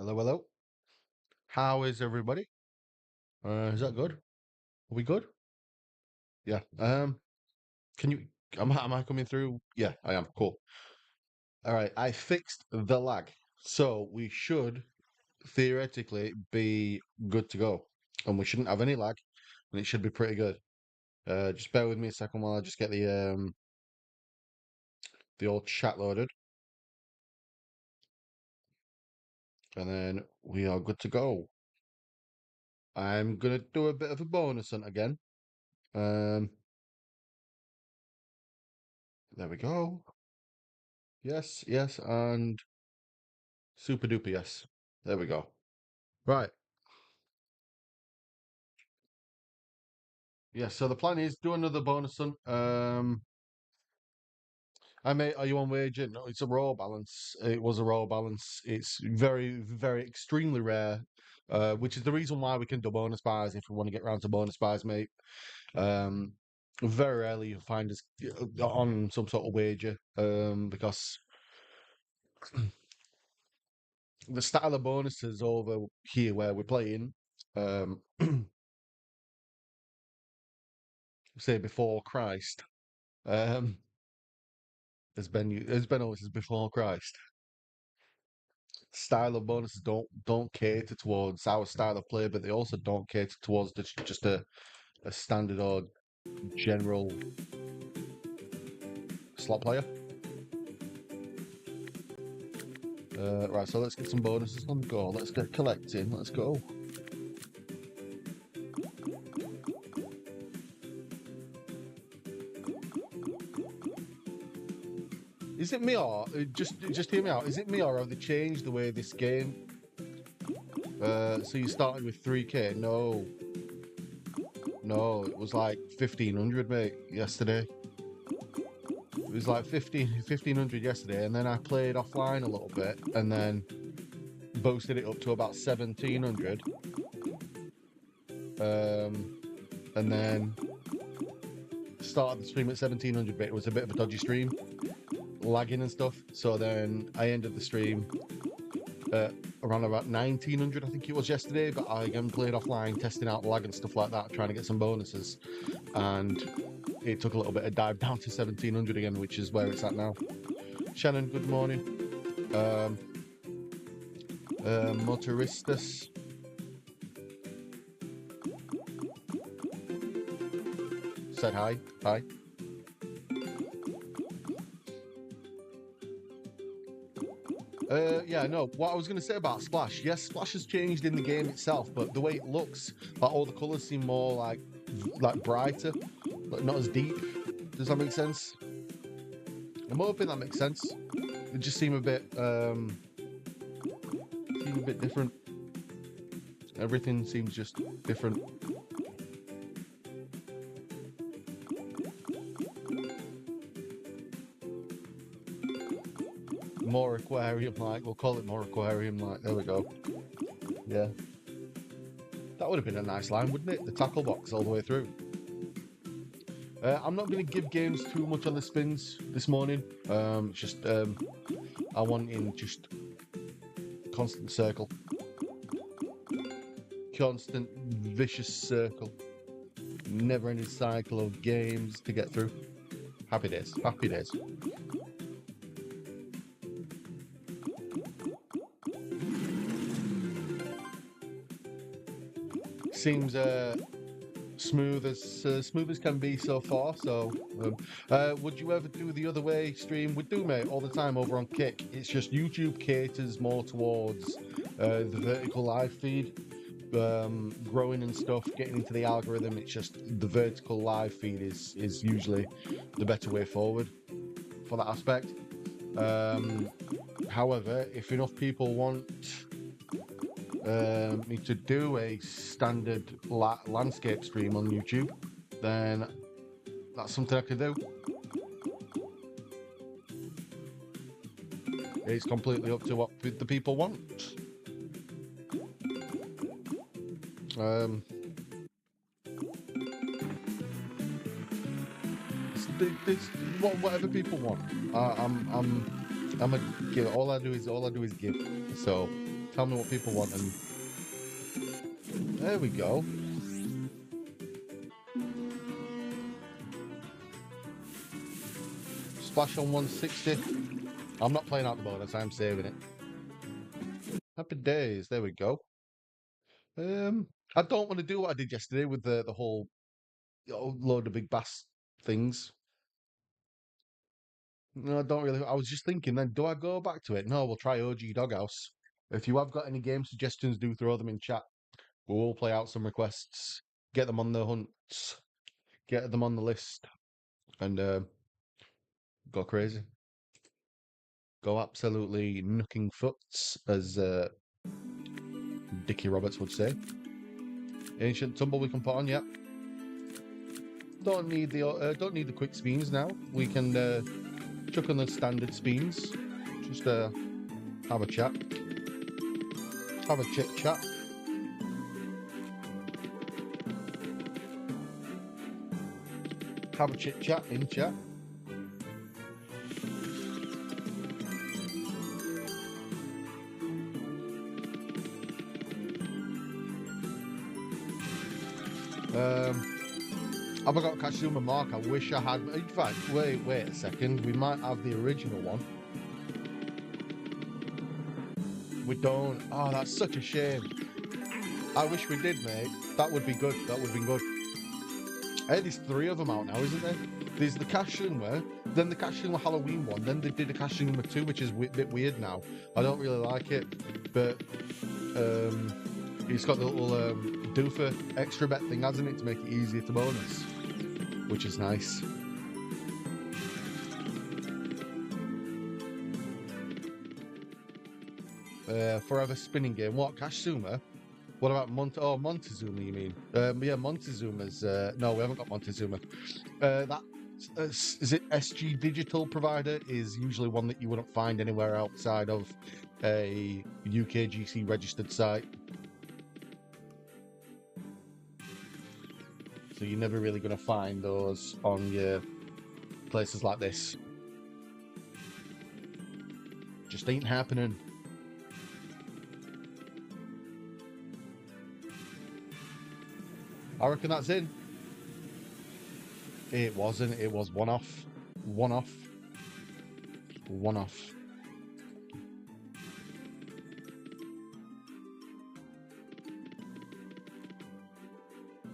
Hello, hello. How is everybody? Is that good? Are we good? Yeah. Can you? Am I coming through? Yeah, I am. Cool. All right. I fixed the lag, so we should theoretically be good to go, and we shouldn't have any lag, and it should be pretty good. Just bear with me a second while I just get the old chat loaded, and then we are good to go. I'm gonna do a bit of a bonus hunt again. Um, there we go. Yes, yes, and super duper yes. There we go. Right. Yeah, so the plan is do another bonus hunt. Are you on wager? No, it's a raw balance. It was a raw balance. It's very, very extremely rare. Which is the reason why we can do bonus buys if we want to get round to bonus buys, mate. Um, very rarely you find us on some sort of wager. Because the style of bonuses over here where we're playing, um, say before Christ, um, has been always before Christ. Style of bonuses don't cater towards our style of play, but they also don't cater towards just a standard or general slot player. Right, so let's get some bonuses on the go. Let's get collecting. Let's go. Is it me or just hear me out? Is it me or have they changed the way this game? So you started with 3K? No, no, it was like 1500, mate, yesterday. It was like 1500 yesterday, and then I played offline a little bit, and then boosted it up to about 1700. And then started the stream at 1700, but it was a bit of a dodgy stream, lagging and stuff. So then I ended the stream around about 1900, I think it was yesterday. But I again played offline, testing out lag and stuff like that, trying to get some bonuses. And it took a little bit of dive down to 1700 again, which is where it's at now. Shannon, good morning. Motoristas. Said hi. Hi. Yeah, no. What I was going to say about Splash, yes, Splash has changed in the game itself, but the way it looks, like all the colours seem more like brighter, but not as deep. Does that make sense? I'm hoping that makes sense. They just seem a bit different. Everything seems just different. More aquarium-like. We'll call it more aquarium-like. There we go. Yeah. That would have been a nice line, wouldn't it? The tackle box all the way through. I'm not going to give games too much on the spins this morning. I want in just constant circle. Constant vicious circle. Never-ending cycle of games to get through. Happy days. Happy days. Seems smooth as can be so far. So, would you ever do the other way stream? We do, mate, all the time over on Kick. It's just YouTube caters more towards the vertical live feed, growing and stuff, getting into the algorithm. It's just the vertical live feed is usually the better way forward for that aspect. However, if enough people want me to do a standard landscape stream on YouTube, then that's something I could do. It's completely up to what the people want. It's whatever people want. I'm a give. All I do is give. So Tell me what people want, and there we go. Splash on 160. I'm not playing out the bonus, I'm saving it. Happy days, there we go. I don't want to do what I did yesterday with the whole load of big bass things. No, I don't really. I was just thinking then, do I go back to it? No, we'll try OG Doghouse. If you have got any game suggestions, do throw them in chat. We'll play out some requests, get them on the hunts, get them on the list, and go crazy. Go absolutely nooking foots, as Dickie Roberts would say. Ancient Tumble we can put on, yep. Don't need the quick spins now. We can chuck on the standard spins. Just have a chat. Have a chit chat. Have a chit chat in chat. Have I got Kashuma Mark? I wish I had. In fact, wait a second. We might have the original one. We don't. Oh, that's such a shame. I wish we did, mate. That would be good. That would have been good. Hey, there's 3 of them out now, isn't there? There's the Kashuma, then the Kashuma Halloween one, then they did a Kashuma 2, which is a bit weird now. I don't really like it, but it's got the little doofer extra bet thing, hasn't it, to make it easier to bonus, which is nice. Forever spinning game. What, Kashuma? What about Montezuma, you mean? Yeah, Montezuma's... no, we haven't got Montezuma. That is it SG Digital provider is usually one that you wouldn't find anywhere outside of a UKGC registered site. So you're never really going to find those on your places like this. Just ain't happening. I reckon that's in. It wasn't. It was one off. One off. One off.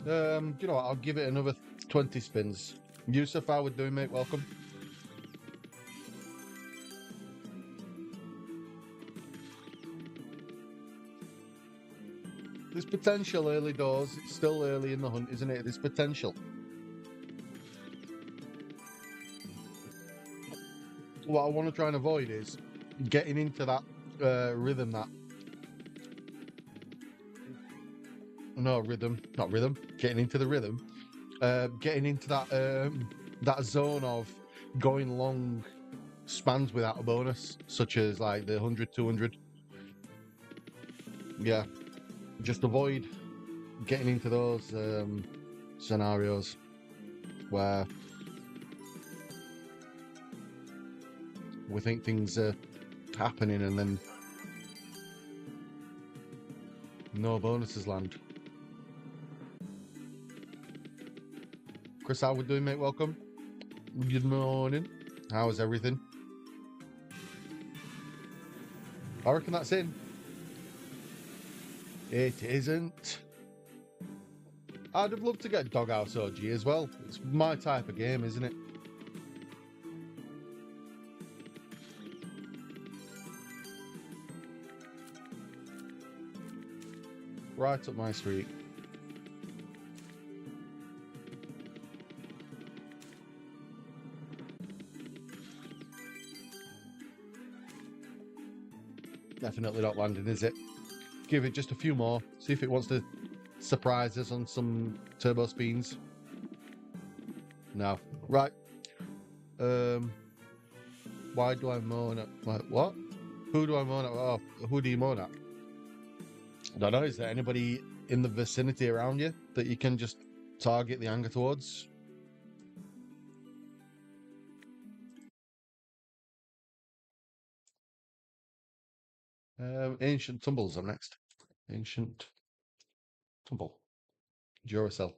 You know what? I'll give it another 20 spins. Yusuf, how we doing, mate? Welcome. There's potential early doors. It's still early in the hunt, isn't it? There's potential. What I want to try and avoid is getting into that rhythm that... No, rhythm. Not rhythm. Getting into the rhythm. Getting into that that zone of going long spans without a bonus, such as like the 100, 200. Yeah. Just avoid getting into those scenarios where we think things are happening and then no bonuses land. Chris, how we doing, mate? Welcome. Good morning. How is everything? I reckon that's in. It isn't. I'd have loved to get Doghouse OG as well. It's my type of game, isn't it? Right up my street. Definitely not landing, is it? Give it just a few more. See if it wants to surprise us on some turbo spins. No. Right. Why do I moan at... What? Who do I moan at? Oh, who do you moan at? I don't know. Is there anybody in the vicinity around you that you can just target the anger towards? Ancient Tumbles up next. Ancient Tumble. Duracell.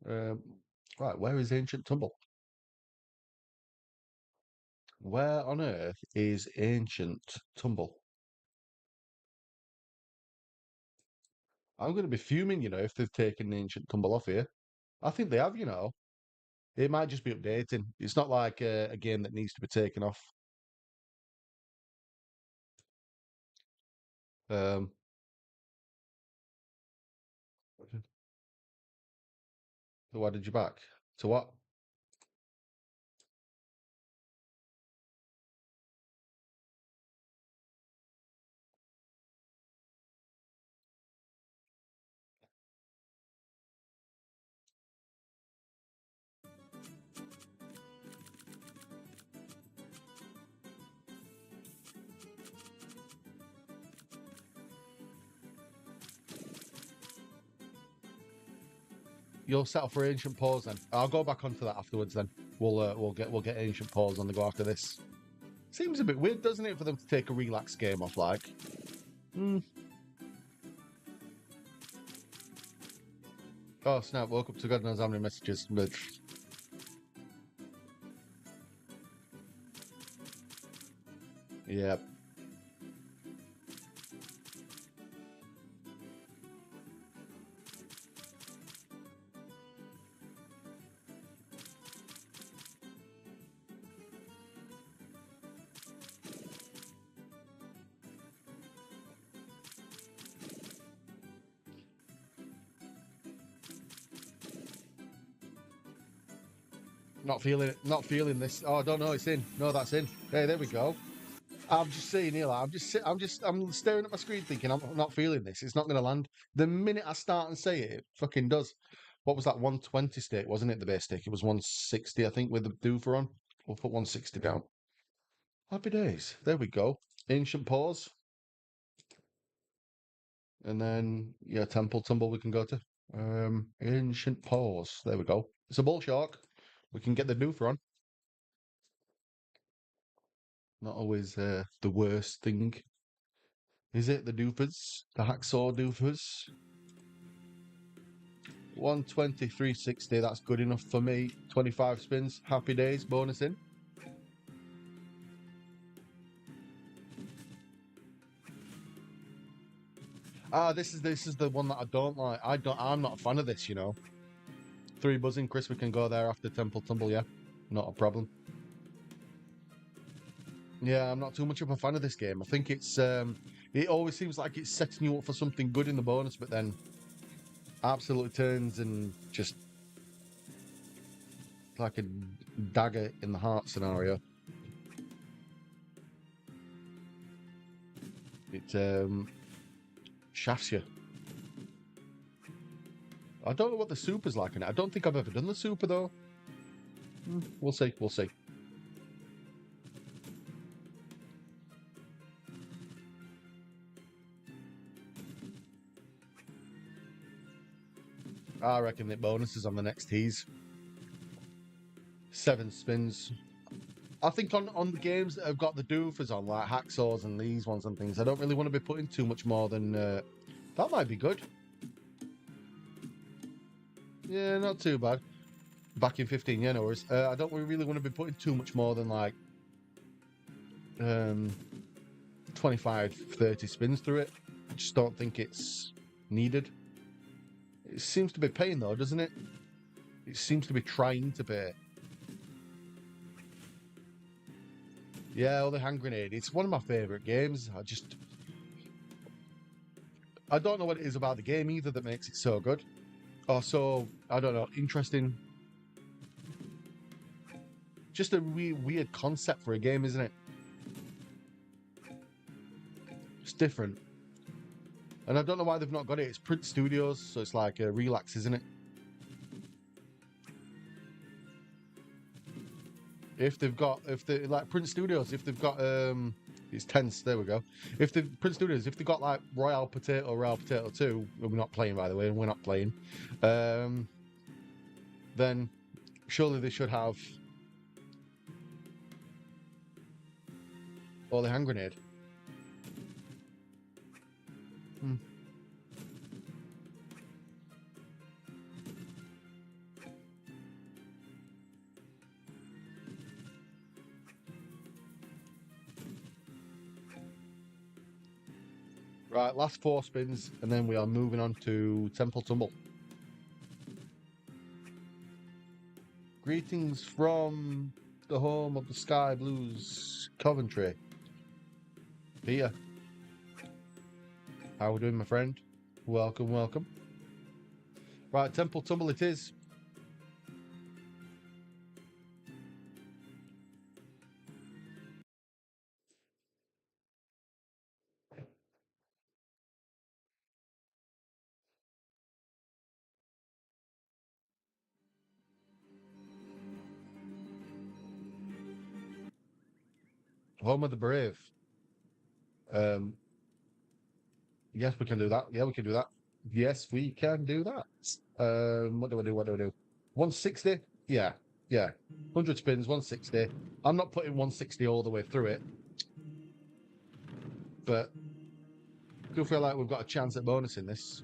Um, right, where is Ancient Tumble? Where on earth is Ancient Tumble? I'm going to be fuming, if they've taken the Ancient Tumble off here. I think they have. It might just be updating. It's not like a game that needs to be taken off. Um, so why did you back? To what? You'll settle for Ancient Pause then. I'll go back onto that afterwards then. We'll get Ancient Pause on the go after this. Seems a bit weird, doesn't it, for them to take a relax game off like? Hmm. Oh snap, woke up to God knows how many messages. But yeah. Not feeling it. Not feeling this. Oh, I don't know. It's in. No, that's in. Hey, there we go. I'm just saying, Neil. I'm staring at my screen, thinking I'm not feeling this. It's not going to land. The minute I start and say it, it fucking does. What was that? 120 stick, wasn't it? The base stick. It was 160, I think, with the doofer on. We'll put 160 down. Happy days. There we go. Ancient pause, and then yeah, temple tumble. We can go to ancient pause. There we go. It's a bull shark. We can get the doofer on. Not always the worst thing. Is it the doofers? The hacksaw doofers? 120, 360, that's good enough for me. 25 spins, happy days, bonus in. This is the one that I don't like. I'm not a fan of this. 3 buzzing, Chris, we can go there after Temple Tumble, yeah. Not a problem. Yeah, I'm not too much of a fan of this game. I think it always seems like it's setting you up for something good in the bonus, but then absolutely turns and just like a dagger in the heart scenario. It shafts you. I don't know what the super's like in it. I don't think I've ever done the super though. We'll see. We'll see. I reckon the bonus is on the next tease. 7 spins. I think on the games that have got the doofers on, like hacksaws and these ones and things, I don't really want to be putting too much more than that might be good. Yeah, not too bad. Back in 15, yeah, no worries. I don't really want to be putting too much more than like 25, 30 spins through it. I just don't think it's needed. It seems to be paying though, doesn't it? It seems to be trying to pay. Yeah, the hand grenade. It's one of my favourite games. I don't know what it is about the game either that makes it so good. Or so, I don't know, interesting. Just a weird concept for a game, isn't it? It's different. And I don't know why they've not got it. It's Print Studios, so it's like a relax, isn't it? If they like Print Studios, if they've got it's tense. There we go. If the Print Studios, if they've got like Royale Potato 2, we're not playing by the way, and we're not playing, then surely they should have Or the hand grenade. Right, last 4 spins, and then we are moving on to Temple Tumble. Greetings from the home of the Sky Blues, Coventry. Peter. How are we doing, my friend? Welcome, welcome. Right, Temple Tumble it is. Home of the Brave. Yes, we can do that. Yeah, we can do that. Yes, we can do that. What do I do? What do I do? 160? Yeah, yeah. 100 spins, 160. I'm not putting 160 all the way through it, but I do feel like we've got a chance at bonusing this.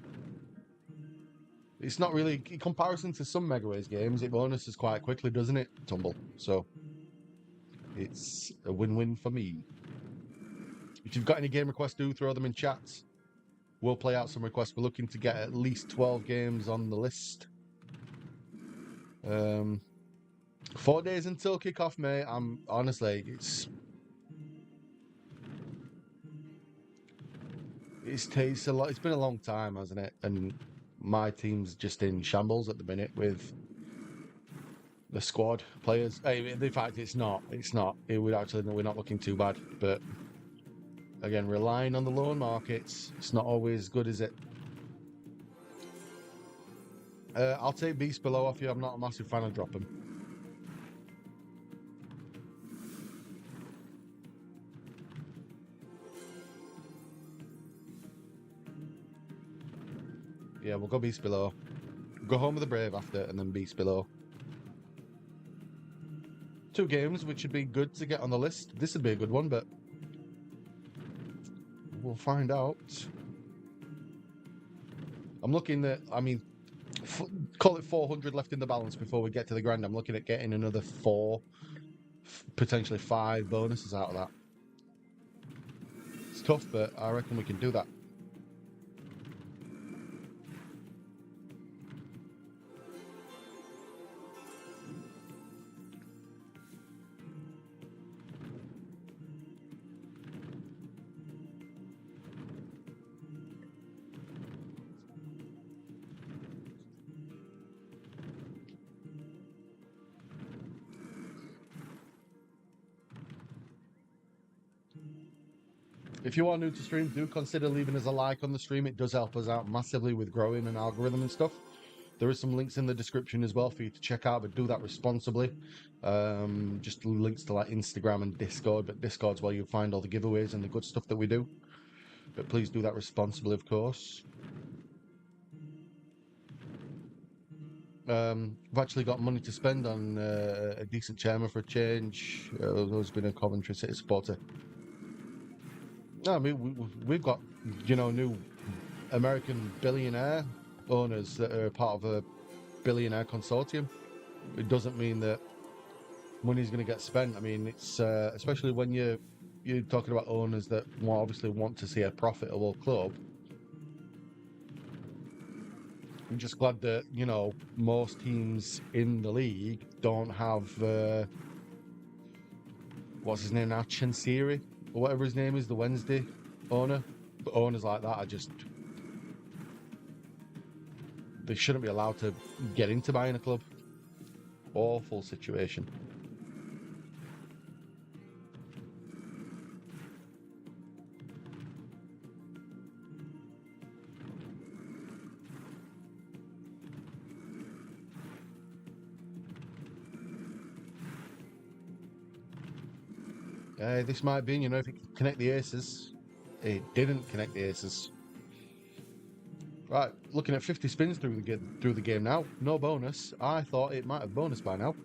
It's not really, in comparison to some Megaways games, it bonuses quite quickly, doesn't it, Tumble? So, it's a win-win for me. If you've got any game requests, do throw them in chats. We'll play out some requests. We're looking to get at least 12 games on the list. 4 days until kickoff, mate. I'm honestly, it's a lot. It's been a long time, hasn't it? And my team's just in shambles at the minute with the squad players. Hey, in fact, it's not. It's not. We're not looking too bad. But again, relying on the loan markets, it's not always good, is it? I'll take Beast Below off you. I'm not a massive fan of dropping. Yeah, we'll go Beast Below. Go Home of the Brave after, and then Beast Below. 2 games, which would be good to get on the list. This would be a good one, but we'll find out. I'm looking at, I mean, call it 400 left in the balance before we get to the grand. I'm looking at getting another 4, potentially 5 bonuses out of that. It's tough, but I reckon we can do that. If you are new to stream, do consider leaving us a like on the stream. It does help us out massively with growing an algorithm and stuff. There is some links in the description as well for you to check out, but do that responsibly. Just links to like Instagram and Discord, but Discord's where you'll find all the giveaways and the good stuff that we do. But please do that responsibly, of course. I've actually got money to spend on a decent chairman for a change. Who's been a Coventry City supporter. No, I mean, we've got, new American billionaire owners that are part of a billionaire consortium. It doesn't mean that money's going to get spent. I mean, it's especially when you're talking about owners that obviously want to see a profitable club. I'm just glad that, most teams in the league don't have, what's his name now, Chansiri? Or whatever his name is, the Wednesday owner. But owners like that are just... They shouldn't be allowed to get into buying a club. Awful situation. This might be, if it can connect the aces. It didn't connect the aces. Right, looking at 50 spins through the game now. No bonus. I thought it might have bonus by now.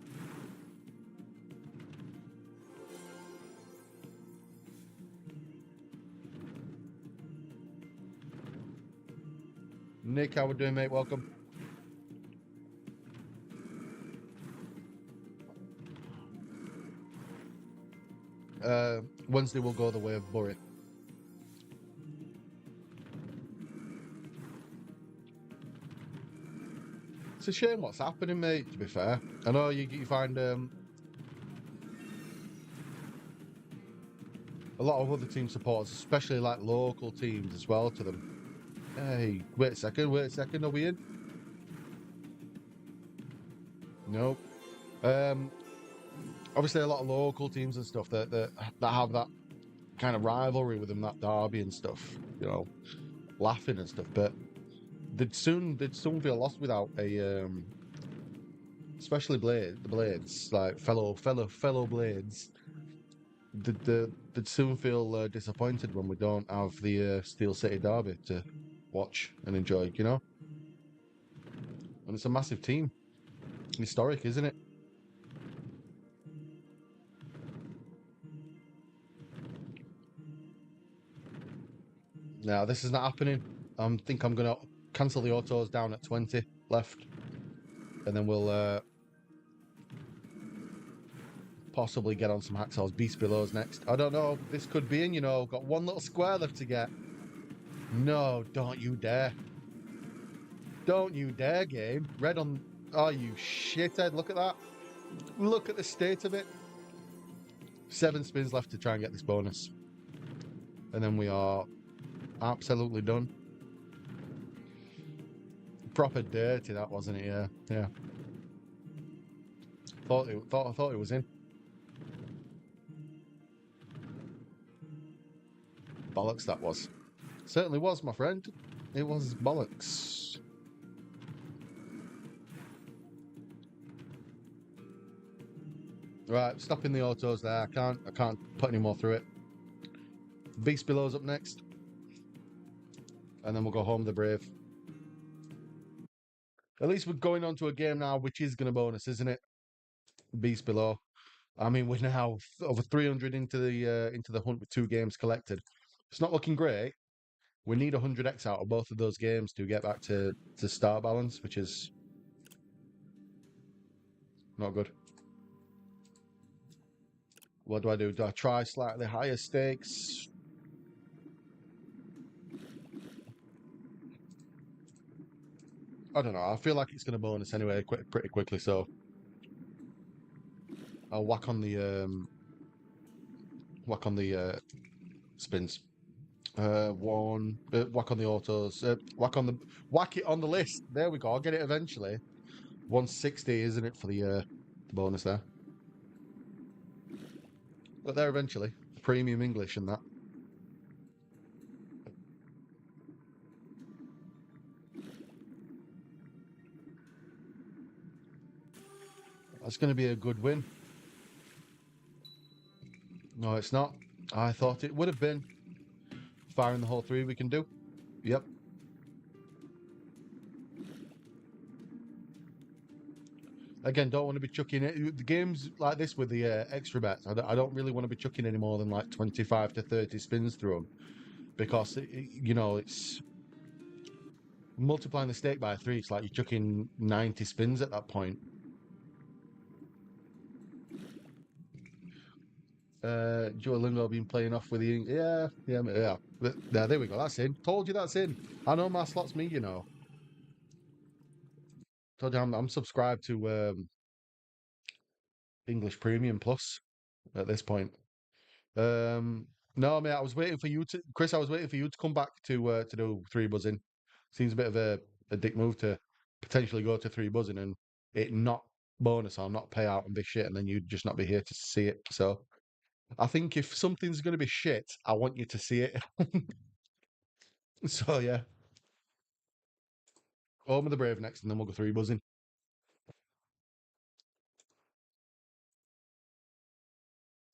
Nick, how we doing, mate? Welcome. Wednesday will go the way of Bury. It's a shame what's happening, mate, to be fair. I know you find a lot of other team supporters, especially like local teams as well to them. Hey, wait a second, are we in? No. Obviously a lot of local teams and stuff that have that kind of rivalry with them, that derby and stuff, you know, laughing and stuff, but they'd soon feel lost without a especially the blades, like fellow blades. They'd soon feel disappointed when we don't have the Steel City derby to watch and enjoy, you know. And it's a massive team, historic, isn't it? Now this is not happening. I think I'm gonna cancel the autos down at 20 left, and then we'll possibly get on some Hacksaw's Beast Belows next. I don't know. This could be in, you know. Got one little square left to get. No, don't you dare. Don't you dare, game. Red on... Oh, you shithead. Look at that. Look at the state of it. 7 spins left to try and get this bonus. And then we are absolutely done. Proper dirty, that wasn't it? Yeah. Yeah. Thought it was in. Bollocks that was. Certainly was, my friend. It was bollocks. Right, stopping the autos there. I can't put any more through it. Beast Below's up next. And then we'll go home the Brave. At least we're going on to a game now which is going to bonus, isn't it? Beast Below. I mean, we're now over 300 into the hunt with 2 games collected. It's not looking great. We need 100x out of both of those games to get back to start balance, which is not good. What do I do? Do I try slightly higher stakes? I don't know. I feel like it's going to bonus anyway pretty quickly, so I'll whack on the spins. Whack on the autos. Whack it on the list. There we go. I'll get it eventually. 160, isn't it, for the bonus there? But there eventually. Premium English and that. That's going to be a good win. No, it's not. I thought it would have been. Firing the whole 3 we can do. Yep. Again, don't want to be chucking it. The games like this with the extra bets, I don't really want to be chucking any more than like 25 to 30 spins through them. Because, you know, it's multiplying the stake by 3. It's like you're chucking 90 spins at that point. Duolingo been playing off with the... Yeah. There we go. That's in. Told you that's in. I know my slot's me, you know. Told you I'm subscribed to English Premium Plus at this point. No, mate, I was waiting for you to... Chris, I was waiting for you to come back to do 3 buzzing. Seems a bit of a dick move to potentially go to 3 buzzing and it not bonus or not pay out and be shit, and then you'd just not be here to see it. So I think if something's going to be shit, I want you to see it. So yeah, home of the Brave next, and then we'll go 3 buzzing.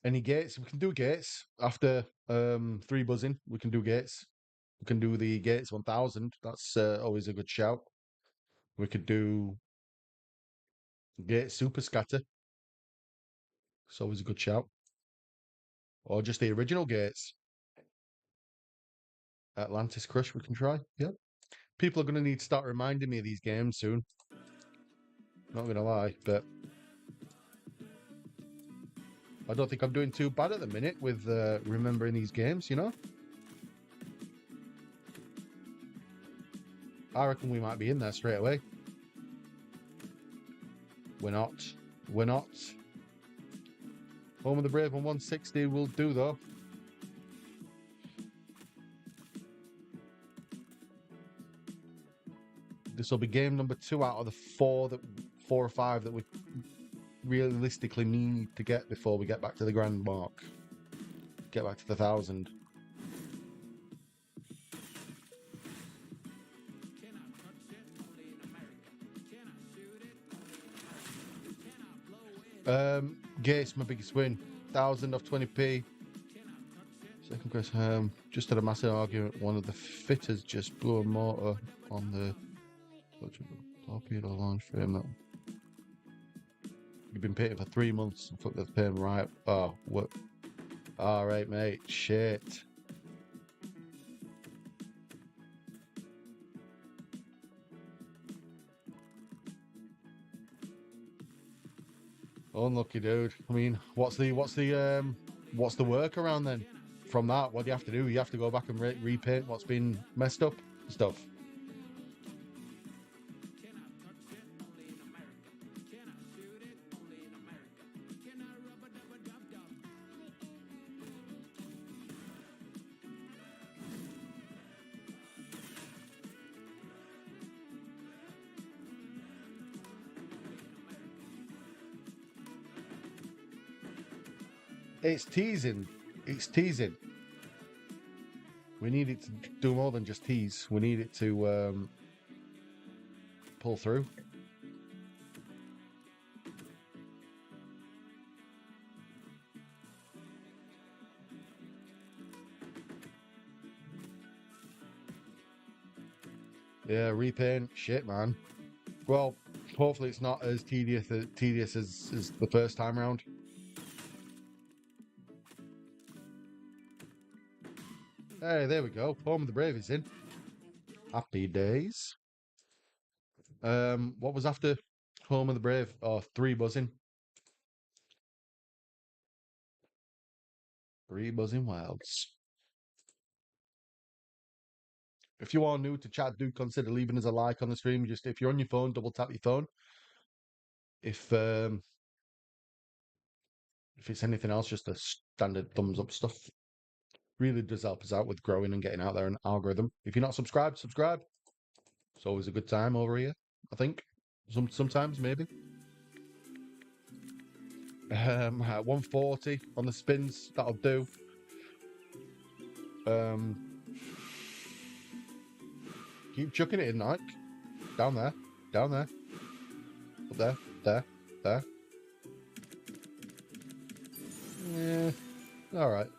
Any gates? We can do gates after 3 buzzing. We can do gates. We can do the gates 1000. That's always a good shout. We could do gates super scatter. It's always a good shout. Or just the original gates. Atlantis Crush. We can try. Yep. People are going to need to start reminding me of these games soon. Not going to lie, but I don't think I'm doing too bad at the minute with remembering these games, you know? I reckon we might be in there straight away. We're not. We're not. Home of the Brave on 160 will do, though. This will be game number 2 out of the 4 or 5 that we realistically need to get before we get back to the grand mark. Get back to the 1,000. Gates, my biggest win. 1,000 off 20p. Second question. Just had a massive argument. One of the fitters just blew a motor on the torpedo launch frame. That you've been paying for 3 months and fucked the payment right. Oh, what? All right, mate. Shit. Unlucky, dude. I mean, what's the workaround then? From that, what do you have to do? You have to go back and repaint what's been messed up stuff. It's teasing. It's teasing. We need it to do more than just tease. We need it to pull through. Yeah, repaint. Shit, man. Well, hopefully it's not as tedious as the first time round. Hey, there we go. Home of the Brave is in. Happy days. What was after Home of the Brave? Oh, 3 buzzing. 3 buzzing wilds. If you are new to chat, do consider leaving us a like on the stream. Just if you're on your phone, double tap your phone. If it's anything else, just a standard thumbs up stuff. Really does help us out with growing and getting out there an algorithm. If you're not subscribed, subscribe. It's always a good time over here, I think. Sometimes, maybe. 140 on the spins, that'll do. Keep chucking it in, Nike. Down there, down there. Up there, there. Yeah, alright.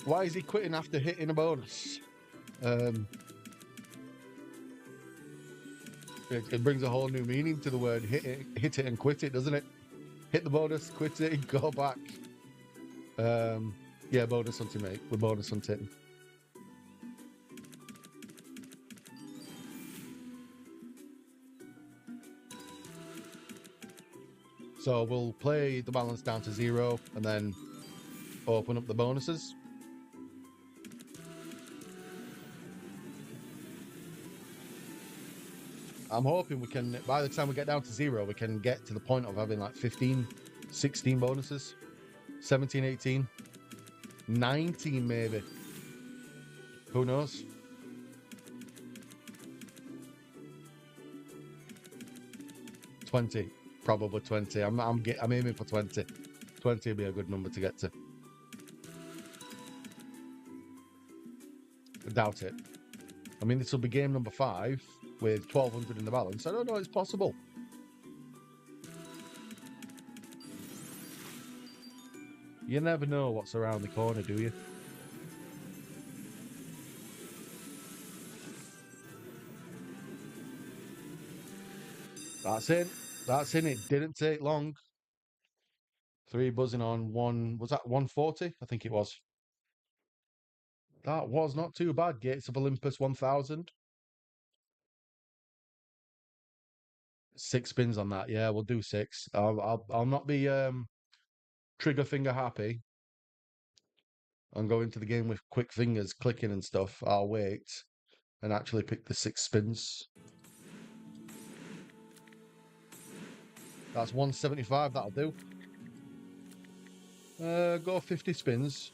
Why is he quitting after hitting a bonus? It brings a whole new meaning to the word hit it and quit it, doesn't it? Hit the bonus, quit it, go back. Yeah, bonus hunting, mate. We're bonus hunting. So we'll play the balance down to 0 and then open up the bonuses. I'm hoping we can, by the time we get down to 0, we can get to the point of having like 15, 16 bonuses, 17, 18, 19 maybe. Who knows? $20, probably 20. I'm aiming for 20. 20 would be a good number to get to. I doubt it. I mean, this will be game number 5 with 1,200 in the balance. I don't know, it's possible. You never know what's around the corner, do you? That's it. That's in. It didn't take long. 3 buzzing on 1. Was that 140? I think it was. That was not too bad. Gates of Olympus 1000. 6 spins on that. Yeah, we'll do 6. I'll not be trigger finger happy and go into the game with quick fingers clicking and stuff. I'll wait and actually pick the 6 spins. That's 175. That'll do. Go 50 spins.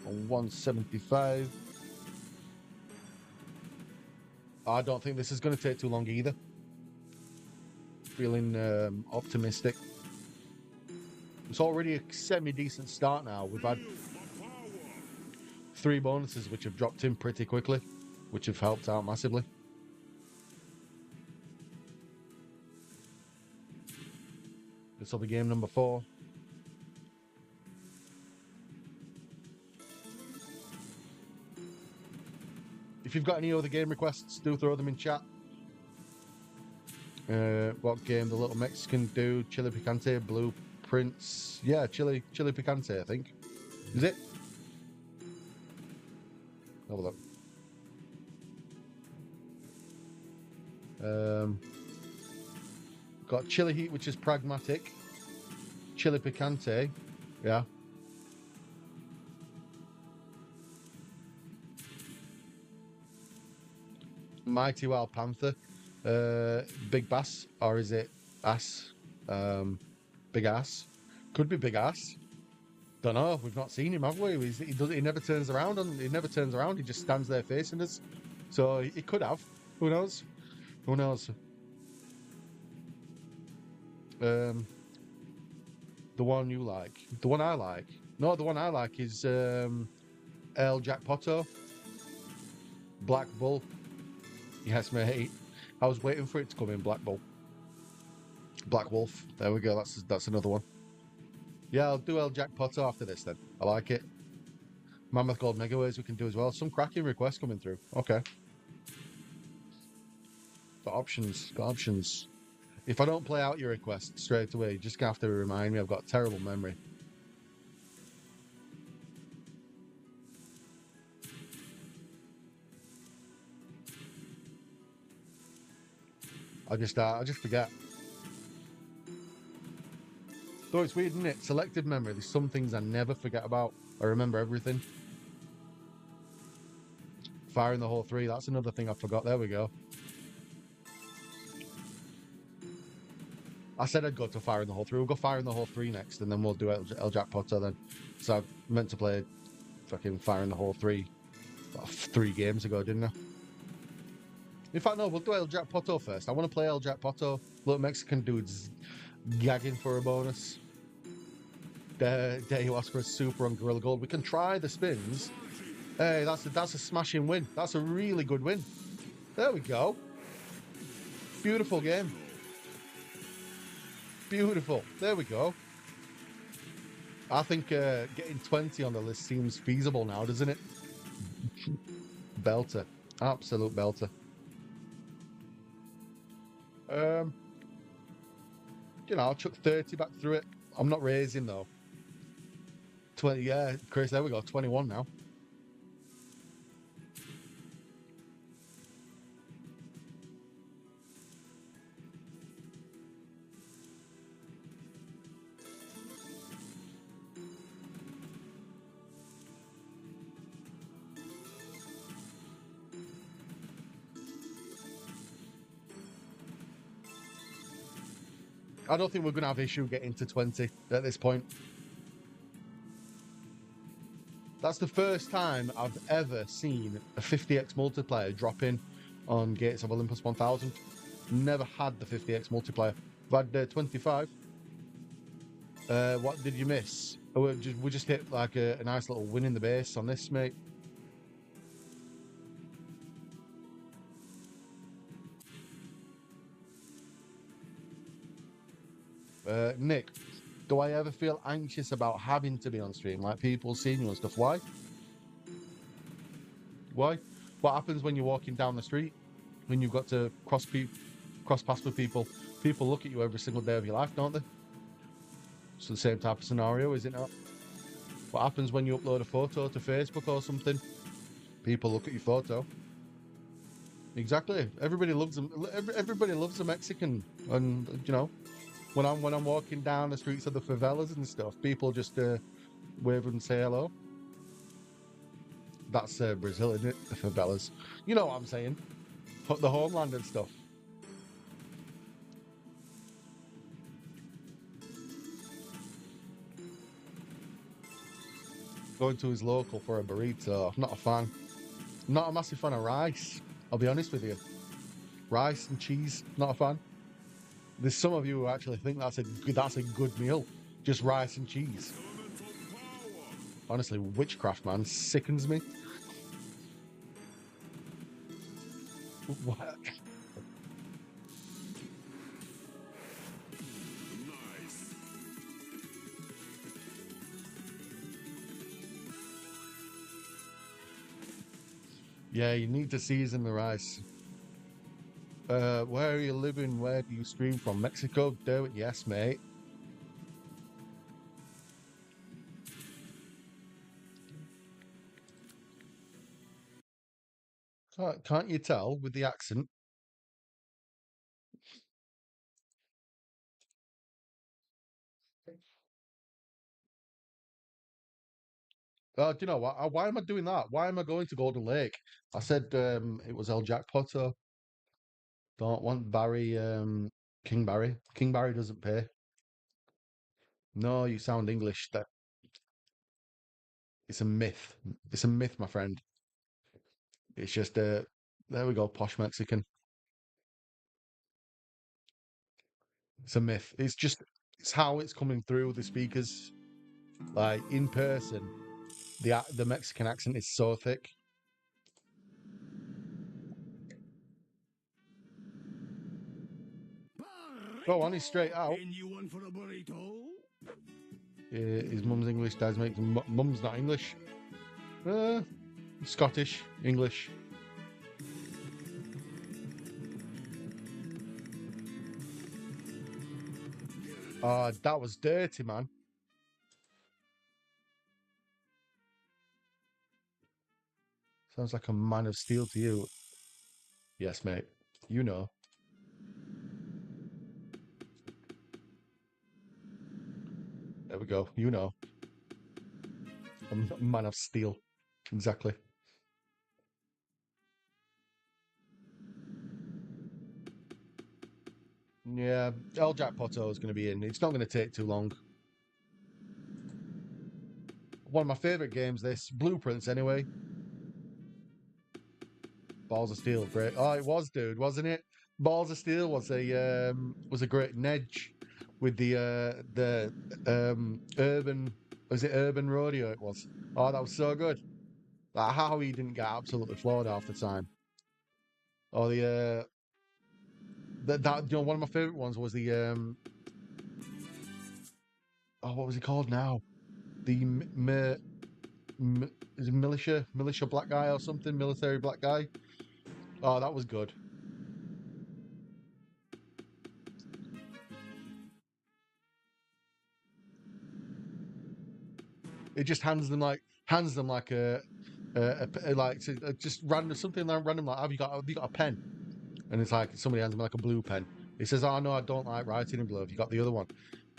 On 175. I don't think this is going to take too long either. Feeling optimistic. It's already a semi-decent start now. We've had 3 bonuses which have dropped in pretty quickly, which have helped out massively. This will be game number 4. If you've got any other game requests, do throw them in chat. What game the little Mexican dude? Chili Picante, Blueprints. Yeah, Chili Picante, I think. Is it? Have a look. Got Chili Heat, which is pragmatic. Chili Picante. Yeah. Mighty Wild Panther. Big Bass, or is it Ass? Big Ass. Could be Big Ass. Don't know. We've not seen him, have we? He never turns around. He never turns around. He just stands there facing us. So he could have. Who knows? Who knows? The one you like. The one I like. No, the one I like is El Jackpoto. Black Bull. Yes, mate. I was waiting for it to come in. Black Bull. Black Wolf. There we go. That's another one. Yeah, I'll do El Jackpoto after this then. I like it. Mammoth Gold Megaways we can do as well. Some cracking requests coming through. Okay. Got options. Got options. If I don't play out your request straight away, you're just going to have to remind me. I've got a terrible memory. I just forget. Though it's weird, isn't it? Selective memory. There's some things I never forget about. I remember everything. Fire in the Hole 3. That's another thing I forgot. There we go. I said I'd go to Fire in the Hole 3. We'll go Fire in the Hole 3 next, and then we'll do El Jackpoto then. So I meant to play fucking Fire in the Hole 3 about 3 games ago, didn't I? In fact, no, we'll do El Jackpoto first. I want to play El Jackpoto. Little Mexican dude's gagging for a bonus. Dare you ask for a super on Gorilla Gold? We can try the spins. Hey, that's a smashing win. That's a really good win. There we go. Beautiful game. Beautiful. There we go. I think getting 20 on the list seems feasible now, doesn't it? Belter. Absolute belter. You know, I'll chuck 30 back through it. I'm not raising though. 20, yeah, Chris, there we go, 21 now. I don't think we're going to have issue getting to 20 at this point. That's the first time I've ever seen a 50x multiplier drop in on Gates of Olympus 1000. Never had the 50x multiplier. I've had 25. What did you miss? Oh, we just hit like a nice little win in the base on this, mate. Nick, do I ever feel anxious about having to be on stream? Like people seeing you and stuff. Why? Why? What happens when you're walking down the street? When you've got to cross paths with people? People look at you every single day of your life, don't they? It's the same type of scenario, is it not? What happens when you upload a photo to Facebook or something? People look at your photo. Exactly. Everybody loves them. Everybody loves a Mexican, and you know, when I'm walking down the streets of the favelas and stuff, people just wave and say hello. That's Brazil, isn't it? The favelas. You know what I'm saying? The homeland and stuff. Going to his local for a burrito. Not a fan. Not a massive fan of rice. I'll be honest with you. Rice and cheese. Not a fan. There's some of you who actually think that's a good meal. Just rice and cheese. Honestly, witchcraft, man, sickens me. What? Yeah, you need to season the rice. Where are you living? Where do you stream from? Mexico? Do it, yes, mate. Can't you tell with the accent? Do you know what? Why am I doing that? Why am I going to Golden Lake? I said it was El Jackpot. Don't want Barry, King Barry. King Barry doesn't pay. No, you sound English. That it's a myth. It's a myth, my friend. It's just there we go, posh Mexican. It's a myth. It's how it's coming through the speakers. Like in person, the Mexican accent is so thick. Go on, he's straight out. Anyone for a burrito? His mum's English, dad's mum's not English. Uh, Scottish, English. That was dirty, man. Sounds like a man of steel to you. Yes, mate. You know. There we go. You know. A man of steel. Exactly. Yeah, El Jackpotto is going to be in. It's not going to take too long. One of my favourite games, this. Blueprints, anyway. Balls of Steel, great. Oh, it was, dude, wasn't it? Balls of Steel was a great nedge with the urban, was it urban rodeo? It was. Oh, that was so good. Like how he didn't get absolutely floored half the time. Or one of my favorite ones was the what was he called now? The is it militia black guy or something, military black guy. Oh, that was good. It just hands them like just random something like random like have you got a pen? And it's like somebody hands me like a blue pen. He says, "Oh no, I don't like writing in blue. Have you got the other one?"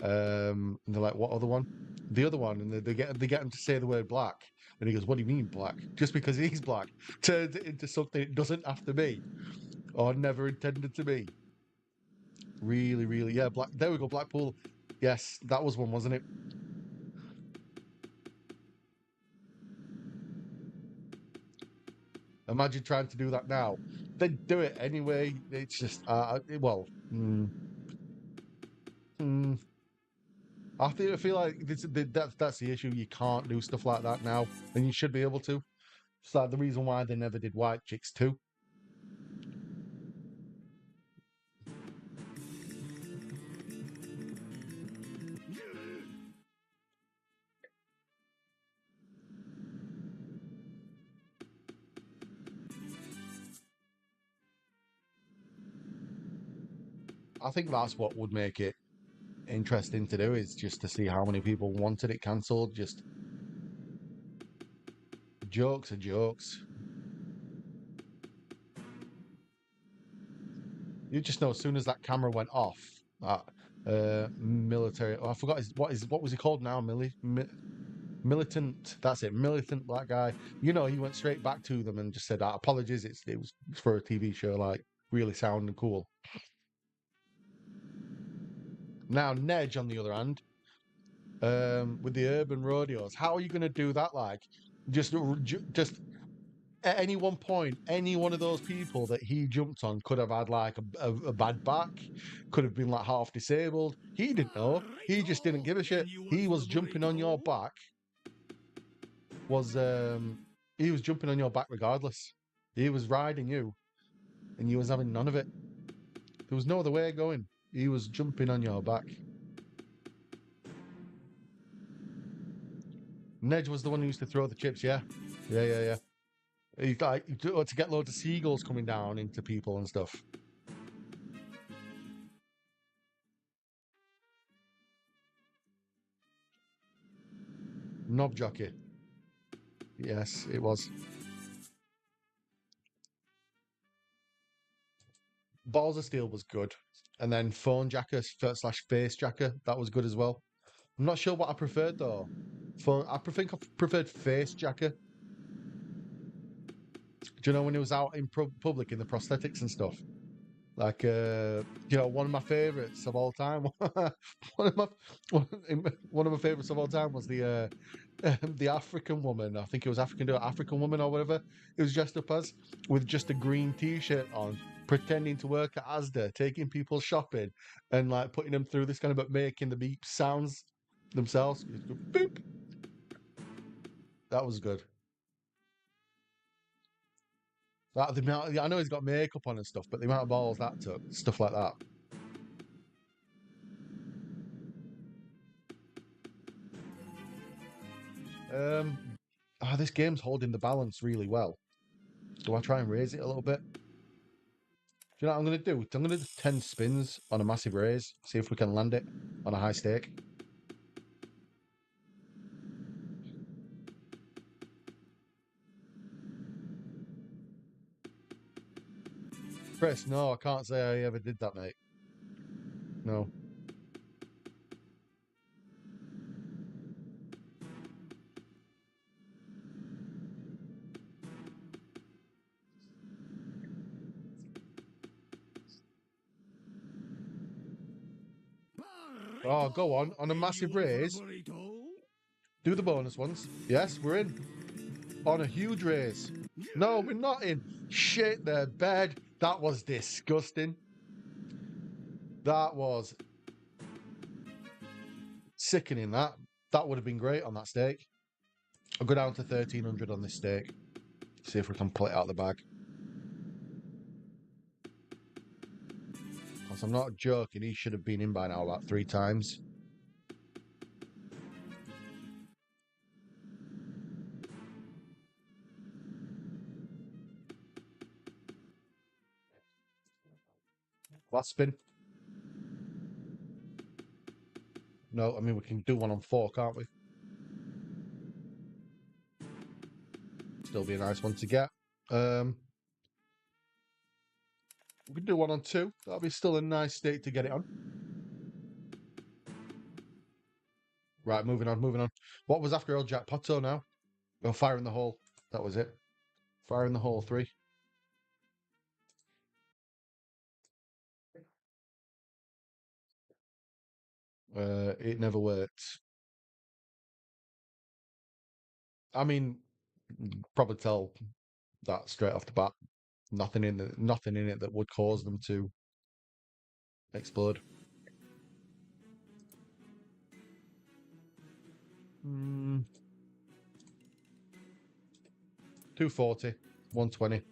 And they're like, "What other one?" The other one, and they get him to say the word black, and he goes, "What do you mean black? Just because he's black turns it into something it doesn't have to be or never intended to be." Really, really, yeah. Black. There we go. Blackpool. Yes, that was one, wasn't it? Imagine trying to do that now. They'd do it anyway. It's just, well, mm, I feel like that's the issue. You can't do stuff like that now, and you should be able to. It's like the reason why they never did White Chicks too. I think that's what would make it interesting to do is just to see how many people wanted it cancelled. Just jokes are jokes. You just know as soon as that camera went off, that military. Oh, I forgot what was he called now? Militant. That's it. Militant black guy. You know, he went straight back to them and just said, "Apologies. It was for a TV show. Like really sound and cool." Now Nedge, on the other hand, with the urban rodeos, how are you going to do that? Like, just at any one point, any one of those people that he jumped on could have had like a bad back, could have been like half disabled. He didn't know. He just didn't give a shit. He was jumping on your back. He was jumping on your back regardless. He was riding you, and you was having none of it. There was no other way of going. He was jumping on your back. Nedge was the one who used to throw the chips. Yeah. He like to get loads of seagulls coming down into people and stuff. Knob jockey. Yes, it was. Balls of Steel was good. And then Phone Jacker slash Face Jacker, that was good as well. I'm not sure what I preferred though. I preferred Face Jacker. Do you know when he was out in public in the prosthetics and stuff? Like, one of my favorites of all time. One of my favorites of all time was the African woman. I think it was African woman or whatever. It was dressed up as with just a green T-shirt on, pretending to work at Asda, taking people shopping, and like putting them through this kind of, but making the beep sounds themselves. Boop. That was good. That the amount, I know he's got makeup on and stuff, but the amount of balls that took, stuff like that. This game's holding the balance really well. Do I try and raise it a little bit? Do you know what I'm going to do? I'm going to do 10 spins on a massive raise, see if we can land it on a high stake. Chris, no, I can't say I ever did that, mate. No. Oh, go on a massive raise. Do the bonus ones. Yes, we're in. On a huge raise. No, we're not in. Shit the bed. That was disgusting. That was sickening. That would have been great on that stake. I'll go down to 1300 on this stake. See if we can pull it out of the bag. Because I'm not joking, he should have been in by now about 3 times. Last spin. No, I mean, we can do one on 4, can't we? Still be a nice one to get. We can do one on 2. That'll be still a nice stake to get it on. Right, moving on. What was after El Jackpotto now? Oh, Fire in the Hole. That was it. Fire in the Hole 3. It never worked. I mean, probably tell that straight off the bat. Nothing in it that would cause them to explode. 240, 120,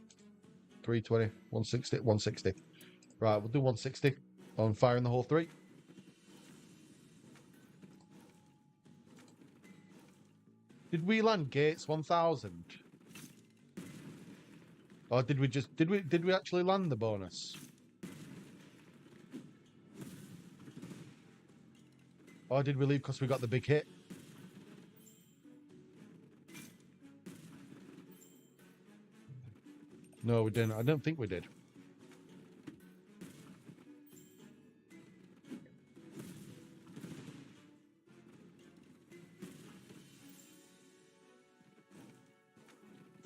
320, 160, 160. Right, we'll do 160 on Fire in the Hole 3. Did we land Gates 1000? Or did we actually land the bonus? Or did we leave because we got the big hit? No, we didn't. I don't think we did.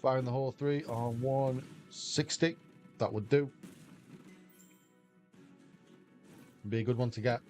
Firing the whole 3 on 160. That would do. Be a good one to get.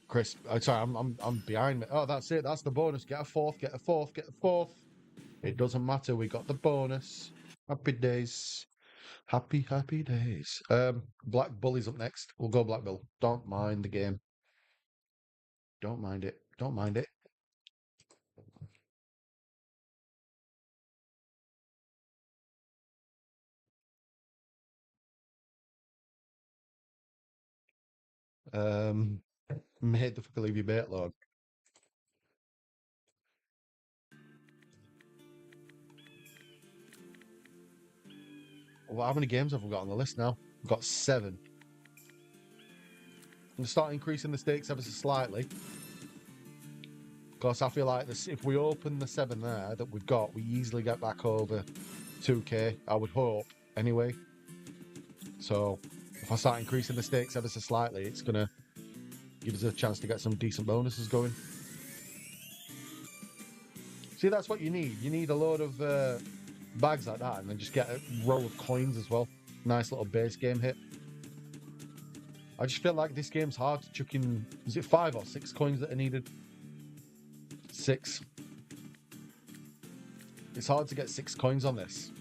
Chris, sorry, I'm behind me. Oh, that's it. That's the bonus. Get a fourth. Get a fourth. Get a fourth. It doesn't matter. We got the bonus. Happy days. Happy days. Black Bull up next. We'll go Black Bull. Don't mind the game. Don't mind it. Don't mind it. Um, made the fuck leave your bait alone. Well, how many games have we got on the list now? We've got 7. I'm going to start increasing the stakes ever so slightly. Because I feel like this, if we open the 7 there that we've got, we easily get back over 2k, I would hope, anyway. So, if I start increasing the stakes ever so slightly, it's going to give us a chance to get some decent bonuses going. See, that's what you need. You need a load of bags like that, and then just get a row of coins as well. Nice little base game hit. I just feel like this game's hard to chuck in. Is it 5 or 6 coins that are needed? 6. It's hard to get 6 coins on this.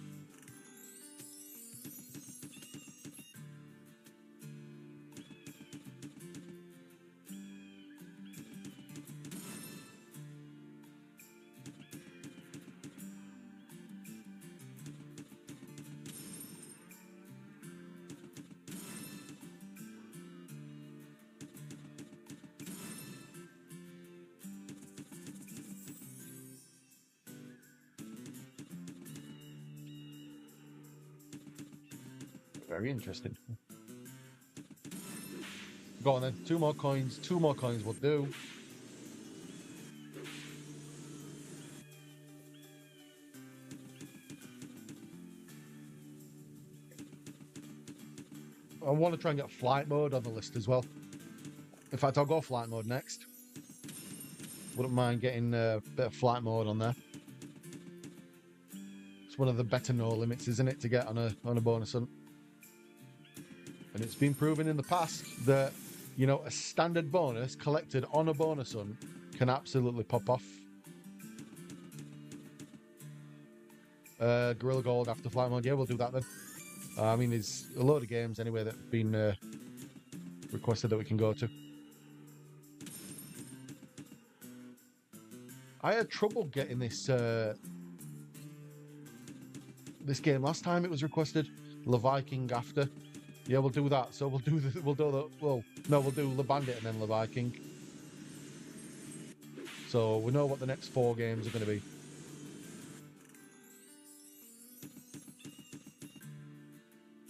Very interesting. Go on then. 2 more coins. 2 more coins will do. I want to try and get flight mode on the list as well. In fact, I'll go flight mode next. Wouldn't mind getting a bit of flight mode on there. It's one of the better no limits, isn't it, to get on a bonus hunt? And it's been proven in the past that, you know, a standard bonus collected on a bonus hunt can absolutely pop off. Gorilla Gold after flight mode, yeah, we'll do that then. I mean, there's a load of games anyway that have been requested that we can go to. I had trouble getting this this game last time it was requested. Le Viking after. Yeah, we'll do that. So we'll do the we'll do Le Bandit and then Le Viking. So we know what the next 4 games are going to be.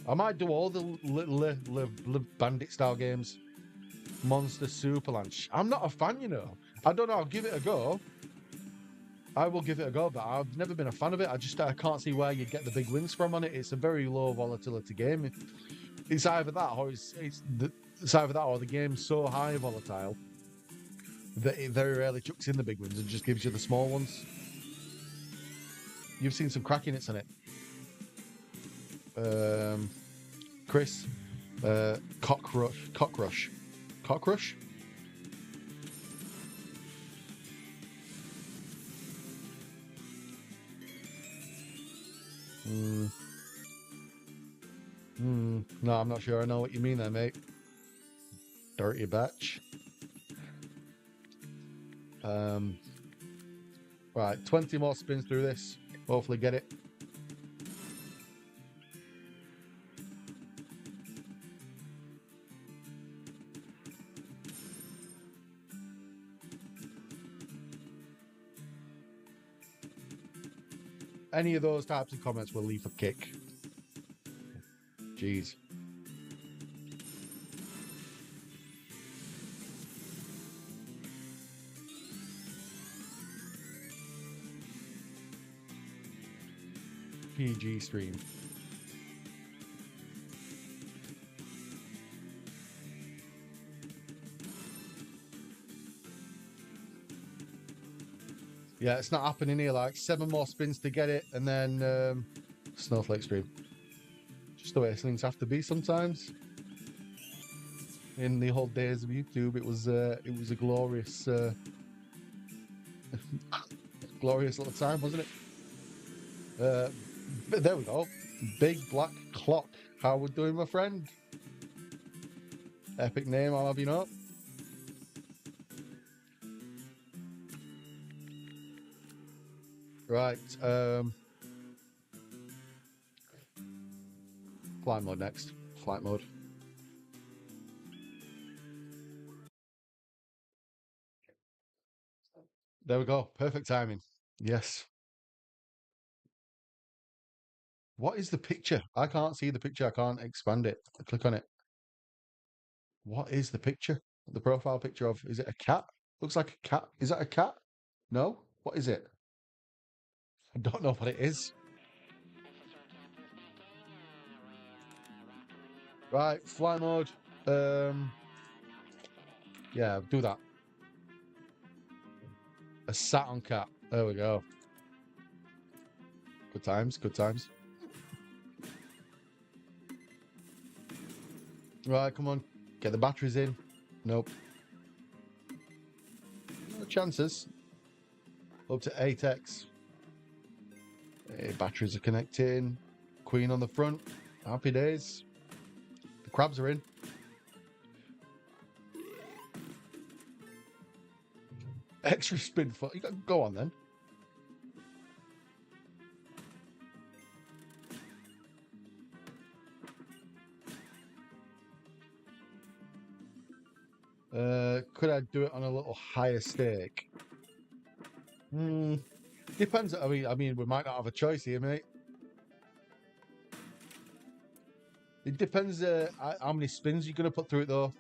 I might do all the Le Bandit style games. Monster Super Lunch. I'm not a fan, you know. I don't know. I'll give it a go. I will give it a go, but I've never been a fan of it. I can't see where you'd get the big wins from on it. It's a very low volatility game. It's either that or it's either that or the game's so high volatile that it very rarely chucks in the big wins and just gives you the small ones. You've seen some cracking hits on it. Chris, Cockrush. No, I'm not sure I know what you mean there, mate. Dirty batch. Right, 20 more spins through this. Hopefully get it. Any of those types of comments will leave a kick. Jeez. PG stream. Yeah, it's not happening here. Like 7 more spins to get it, and then snowflake stream. Just the way things have to be sometimes. In the old days of YouTube, it was a glorious, glorious little time, wasn't it? But there we go. Big Black Clock. How we doing, my friend? Epic name, I'll have you know. Right. Flight mode next. Flight mode. There we go. Perfect timing. Yes. What is the picture? I can't see the picture. I can't expand it. I click on it. What is the picture? The profile picture of? Is it a cat? Looks like a cat. Is that a cat? No? What is it? I don't know what it is. Right, fly mode. Yeah, do that. A Saturn cat. There we go. Good times, good times. Right, come on. Get the batteries in. Nope. No chances. Up to 8x. Hey, batteries are connecting. Queen on the front. Happy days. The crabs are in. Extra spin for you. Go on then. Could I do it on a little higher stake? Depends. I mean, we might not have a choice here, mate. It depends how many spins you're going to put through it, though.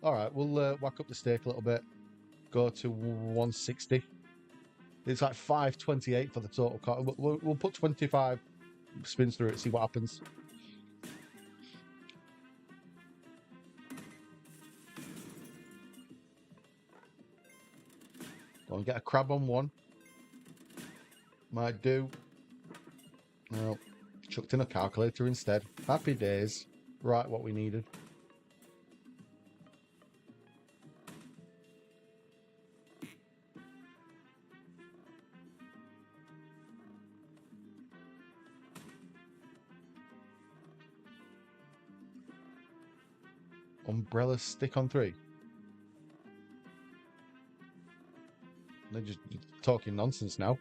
All right, we'll whack up the stake a little bit. Go to 160. It's like 528 for the total cost. We'll put 25 spins through it, see what happens. Go and get a crab on one. Might do. No, chucked in a calculator instead. Happy days. Right, what we needed. Umbrella stick on 3. They're just talking nonsense now.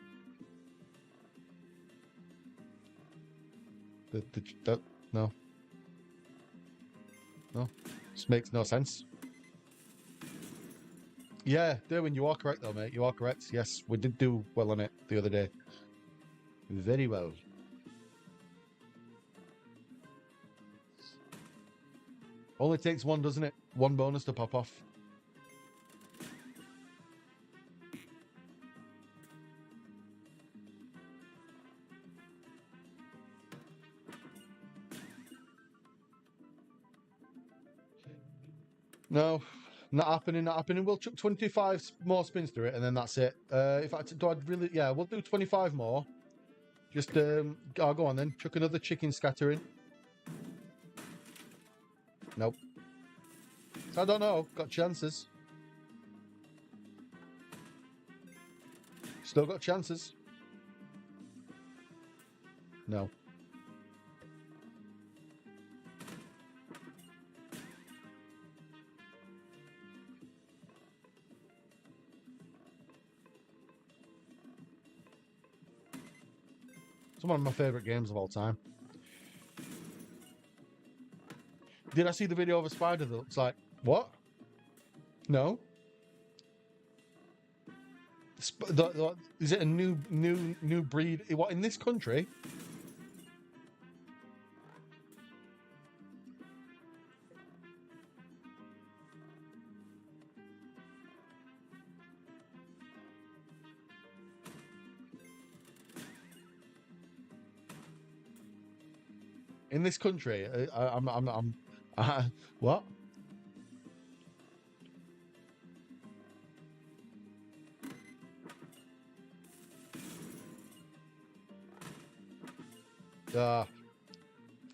No. No. Just makes no sense. Yeah, Derwin, you are correct though, mate. You are correct. Yes, we did do well on it the other day. Very well. Only takes one, doesn't it? One bonus to pop off. No, not happening, not happening. We'll chuck 25 more spins through it, and then that's it. In fact, do I really? Yeah, we'll do 25 more. Just, I'll go on then. Chuck another chicken scatter in. Nope. I don't know. Got chances. Still got chances. No. It's one of my favorite games of all time. Did I see the video of a spider that looks like what? No. Is it a new breed? What, in this country? In this country, what?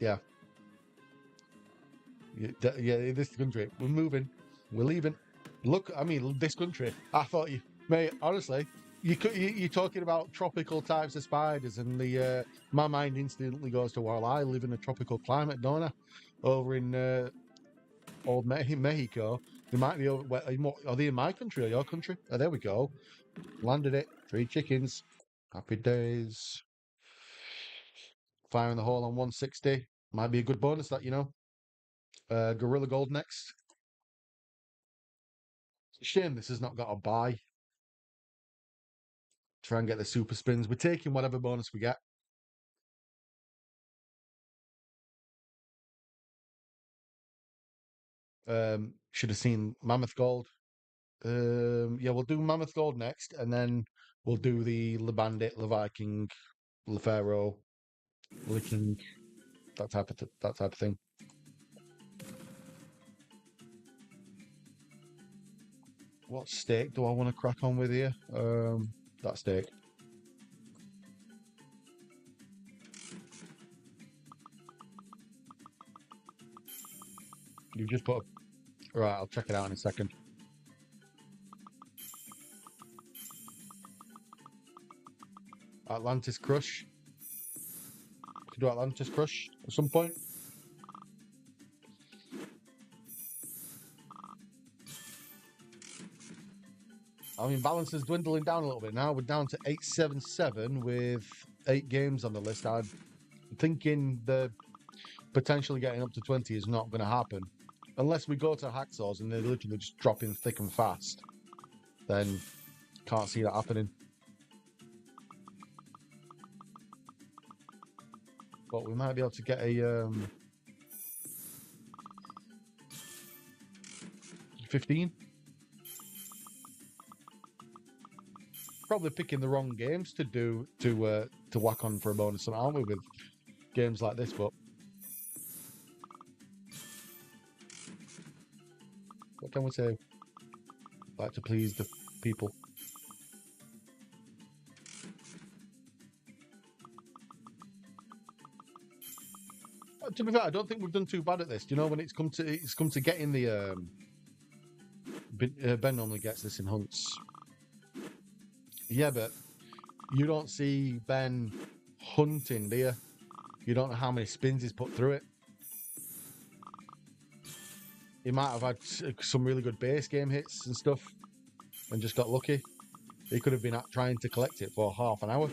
Yeah. Yeah, in this country, we're moving, we're leaving. Look, I mean, this country. I thought you, mate. Honestly, you're talking about tropical types of spiders, and my mind instantly goes to, well, I live in a tropical climate, don't I? Over in old Mexico. They might be over. Are they in my country or your country? Oh, there we go. Landed it. 3 chickens. Happy days. Firing the hole on 160. Might be a good bonus, that, you know. Gorilla Gold next. It's a shame this has not got a buy. Try and get the super spins. We're taking whatever bonus we get. Should have seen Mammoth Gold. Yeah, we'll do Mammoth Gold next, and then we'll do the Bandit, the Viking, the Pharaoh, Licking, that type of thing. What stake do I want to crack on with here? That stake. You just put a... Right, I'll check it out in a second. Atlantis Crush. Could do Atlantis Crush at some point. I mean, balance is dwindling down a little bit now. We're down to 877 with 8 games on the list. I'm thinking the potentially getting up to 20 is not going to happen. Unless we go to hacksaws and they're literally just dropping thick and fast. Then can't see that happening. But we might be able to get a 15. Probably picking the wrong games to whack on for a bonus, aren't we, with games like this? But what can we say? Like to please the people. To be fair, I don't think we've done too bad at this. Do you know, when it's come to getting the Ben normally gets this in hunts. Yeah, but you don't see Ben hunting, do you? You don't know how many spins he's put through it. He might have had some really good base game hits and stuff and just got lucky. He could have been trying to collect it for half an hour.